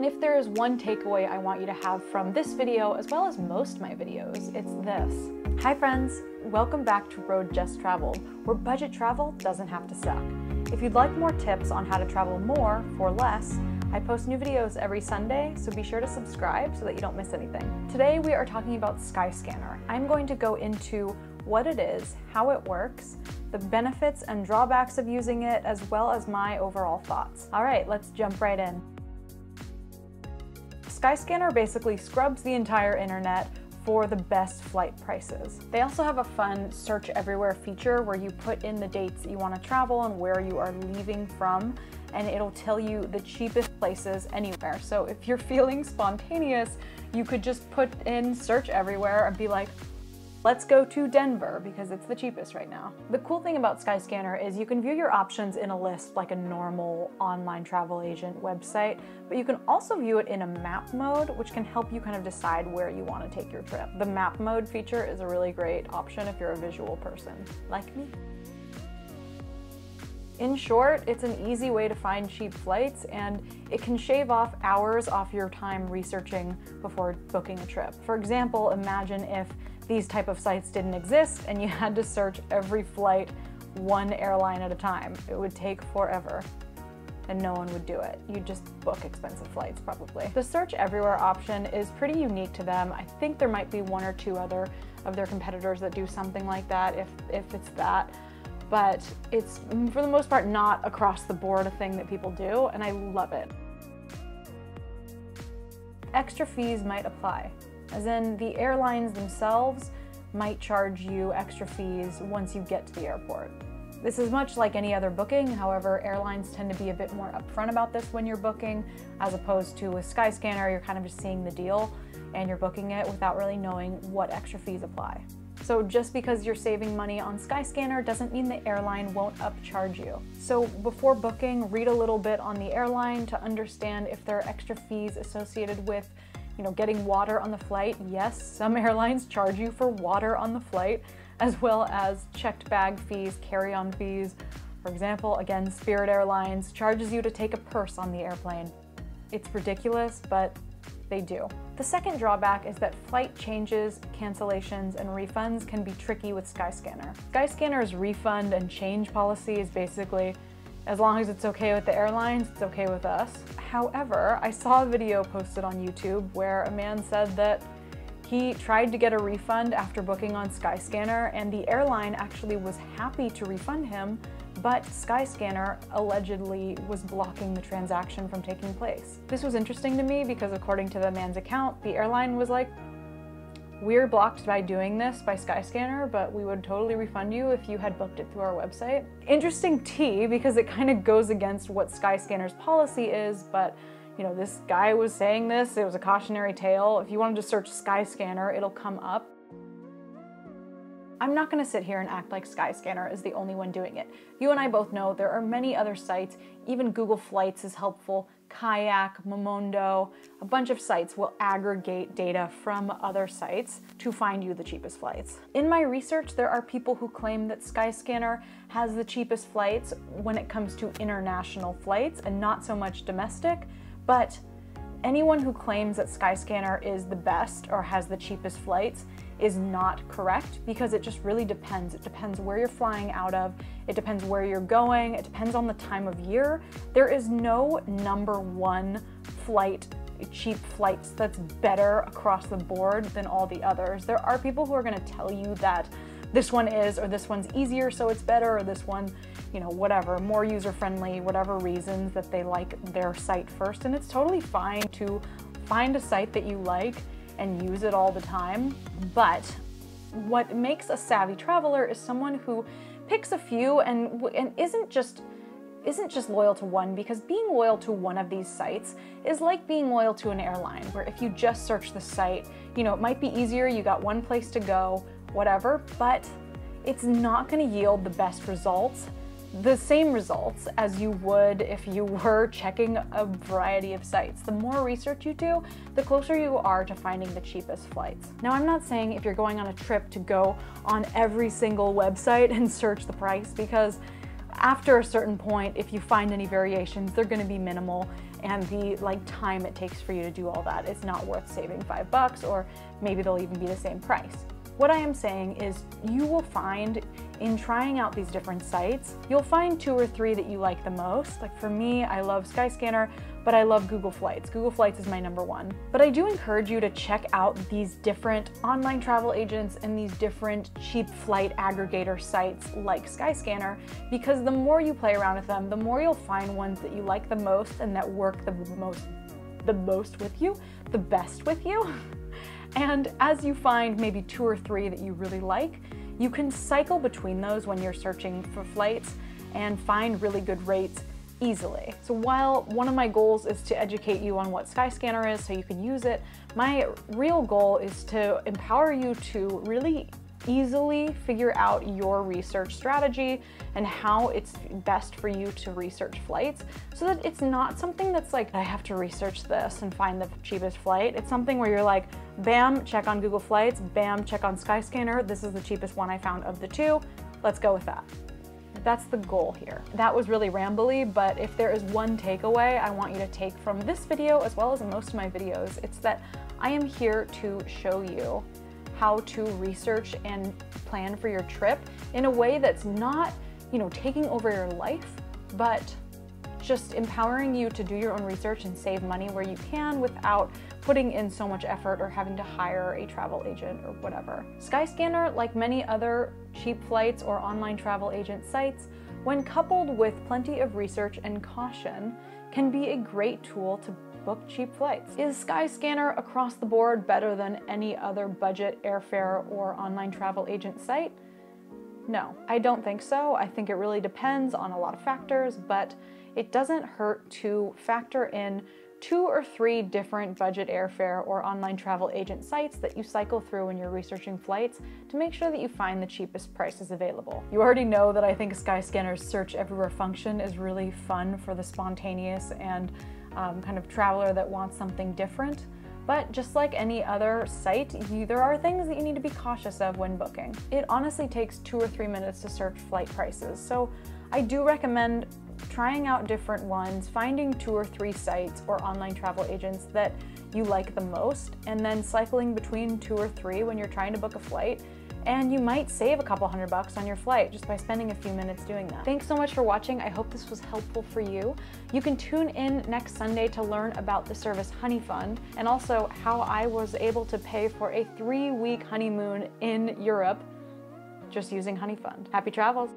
And if there is one takeaway I want you to have from this video, as well as most of my videos, it's this. Hi friends, welcome back to Road Just Traveled, where budget travel doesn't have to suck. If you'd like more tips on how to travel more for less, I post new videos every Sunday, so be sure to subscribe so that you don't miss anything. Today we are talking about Skyscanner. I'm going to go into what it is, how it works, the benefits and drawbacks of using it, as well as my overall thoughts. All right, let's jump right in. Skyscanner basically scrubs the entire internet for the best flight prices. They also have a fun search everywhere feature where you put in the dates that you want to travel and where you are leaving from, and it'll tell you the cheapest places anywhere. So if you're feeling spontaneous, you could just put in search everywhere and be like, let's go to Denver because it's the cheapest right now. The cool thing about Skyscanner is you can view your options in a list like a normal online travel agent website, but you can also view it in a map mode, which can help you kind of decide where you want to take your trip. The map mode feature is a really great option if you're a visual person, like me. In short, it's an easy way to find cheap flights, and it can shave off hours off your time researching before booking a trip. For example, imagine if these type of sites didn't exist and you had to search every flight one airline at a time. It would take forever and no one would do it. You'd just book expensive flights probably. The search everywhere option is pretty unique to them. I think there might be one or two other of their competitors that do something like that, if it's that. But it's, for the most part, not across the board a thing that people do, and I love it. Extra fees might apply, as in the airlines themselves might charge you extra fees once you get to the airport. This is much like any other booking, however, airlines tend to be a bit more upfront about this when you're booking, as opposed to with Skyscanner, you're kind of just seeing the deal and you're booking it without really knowing what extra fees apply. So just because you're saving money on Skyscanner doesn't mean the airline won't upcharge you. So before booking, read a little bit on the airline to understand if there are extra fees associated with, getting water on the flight. Yes, some airlines charge you for water on the flight, as well as checked bag fees, carry-on fees. For example, again, Spirit Airlines charges you to take a purse on the airplane. It's ridiculous, but they do. The second drawback is that flight changes, cancellations, and refunds can be tricky with Skyscanner. Skyscanner's refund and change policy is basically, as long as it's okay with the airlines, it's okay with us. However, I saw a video posted on YouTube where a man said that he tried to get a refund after booking on Skyscanner, and the airline actually was happy to refund him, but Skyscanner allegedly was blocking the transaction from taking place. This was interesting to me because according to the man's account, the airline was like, we're blocked by doing this by Skyscanner, but we would totally refund you if you had booked it through our website. Interesting tea, because it kind of goes against what Skyscanner's policy is, but this guy was saying this, it was a cautionary tale. If you wanted to search Skyscanner, it'll come up. I'm not going to sit here and act like Skyscanner is the only one doing it. You and I both know there are many other sites, even Google Flights is helpful, Kayak, Momondo, a bunch of sites will aggregate data from other sites to find you the cheapest flights. In my research, there are people who claim that Skyscanner has the cheapest flights when it comes to international flights and not so much domestic, but anyone who claims that Skyscanner is the best or has the cheapest flights is not correct, because it just really depends. It depends where you're flying out of, it depends where you're going, it depends on the time of year. There is no number one cheap flights that's better across the board than all the others. There are people who are going to tell you that this one is, or this one's easier so it's better, or this one, whatever, more user-friendly, whatever reasons that they like their site first, and it's totally fine to find a site that you like and use it all the time. But what makes a savvy traveler is someone who picks a few and isn't just loyal to one, because being loyal to one of these sites is like being loyal to an airline, where if you just search the site, it might be easier, you got one place to go, whatever, but it's not going to yield the best results, the same results as you would if you were checking a variety of sites. The more research you do, the closer you are to finding the cheapest flights. Now, I'm not saying if you're going on a trip to go on every single website and search the price, because after a certain point, if you find any variations, they're going to be minimal, and the time it takes for you to do all that is not worth saving $5, or maybe they'll even be the same price. What I am saying is you will find in trying out these different sites, you'll find 2 or 3 that you like the most. Like for me, I love Skyscanner, but I love Google Flights. Google Flights is my #1. But I do encourage you to check out these different online travel agents and these different cheap flight aggregator sites like Skyscanner, because the more you play around with them, the more you'll find ones that you like the most and that work the most with you, the best with you. And as you find maybe 2 or 3 that you really like, you can cycle between those when you're searching for flights and find really good rates easily. So while one of my goals is to educate you on what Skyscanner is so you can use it, my real goal is to empower you to really easily figure out your research strategy and how it's best for you to research flights, so that it's not something that's like, I have to research this and find the cheapest flight. It's something where you're like, bam, check on Google Flights, bam, check on Skyscanner. This is the cheapest one I found of the 2. Let's go with that. That's the goal here. That was really rambly, but if there is one takeaway I want you to take from this video, as well as most of my videos, it's that I am here to show you how to research and plan for your trip in a way that's not, taking over your life, but just empowering you to do your own research and save money where you can without putting in so much effort or having to hire a travel agent or whatever. Skyscanner, like many other cheap flights or online travel agent sites, when coupled with plenty of research and caution, can be a great tool to book cheap flights. Is Skyscanner across the board better than any other budget airfare or online travel agent site? No, I don't think so. I think it really depends on a lot of factors, but it doesn't hurt to factor in 2 or 3 different budget airfare or online travel agent sites that you cycle through when you're researching flights to make sure that you find the cheapest prices available. You already know that I think Skyscanner's search everywhere function is really fun for the spontaneous and kind of traveler that wants something different. But just like any other site, there are things that you need to be cautious of when booking. It honestly takes 2 or 3 minutes to search flight prices, so I do recommend trying out different ones, finding 2 or 3 sites or online travel agents that you like the most, and then cycling between 2 or 3 when you're trying to book a flight. And you might save a couple $100 on your flight just by spending a few minutes doing that. Thanks so much for watching. I hope this was helpful for you. You can tune in next Sunday to learn about the service Honey Fund and also how I was able to pay for a 3-week honeymoon in Europe just using Honey Fund. Happy travels!